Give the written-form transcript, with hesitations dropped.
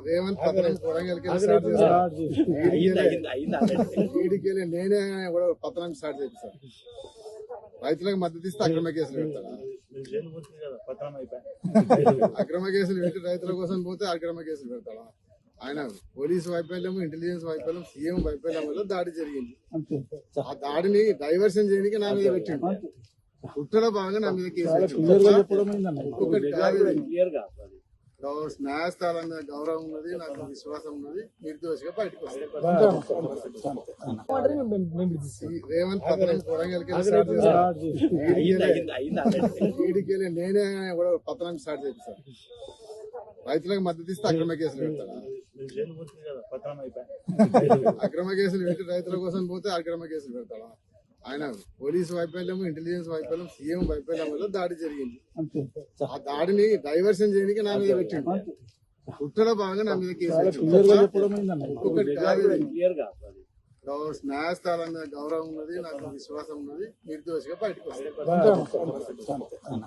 రేవంత్ పత్రం కొడంగల్కి ఈడికెళ్ళి నేనే కూడా పత్రం స్టార్ట్ చేపిస్తాను. రైతులకు మద్దతు ఇస్తే అక్రమ కేసులు పెడతాడా? అక్రమ కేసులు పెట్టి రైతుల కోసం పోతే అక్రమ కేసులు పెడతాడా? ఆయన పోలీసు వైఫల్యం, ఇంటెలిజెన్స్ వైఫల్యం, సీఎం వైఫల్యం వల్ల దాడి జరిగింది. ఆ దాడిని డైవర్షన్ చేయడానికి నా మీద పెట్టిండు. కుట్రలో భాగంగా నా మీద కేసు న్యాయస్థానం మీద గౌరవం ఉన్నది, నాకు విశ్వాసం ఉన్నది. నిర్దోషిగా బయటకు వస్తాను. రేవంత్ పత్రం కొడంగల్కి ఈడికెళ్ళి నేనే కూడా పత్రం స్టార్ట్ చేపిస్తాను. రైతులకు మద్దతు ఇస్తే అక్రమ కేసులు పెడతాడా? అక్రమ కేసులు పెట్టి రైతుల కోసం పోతే అక్రమ కేసులు పెడతాడా? ఆయన పోలీసు వైఫల్యం, ఇంటెలిజెన్స్ వైఫల్యం, సీఎం వైఫల్యం వల్ల దాడి జరిగింది. ఆ దాడిని డైవర్షన్ చేయడానికి నా మీద పెట్టిండు. కుట్రలో భాగంగా నా మీద కేసు న్యాయస్థానం మీద గౌరవం ఉన్నది, నాకు విశ్వాసం ఉన్నది. నిర్దోషిగా బయటకు వస్తాను.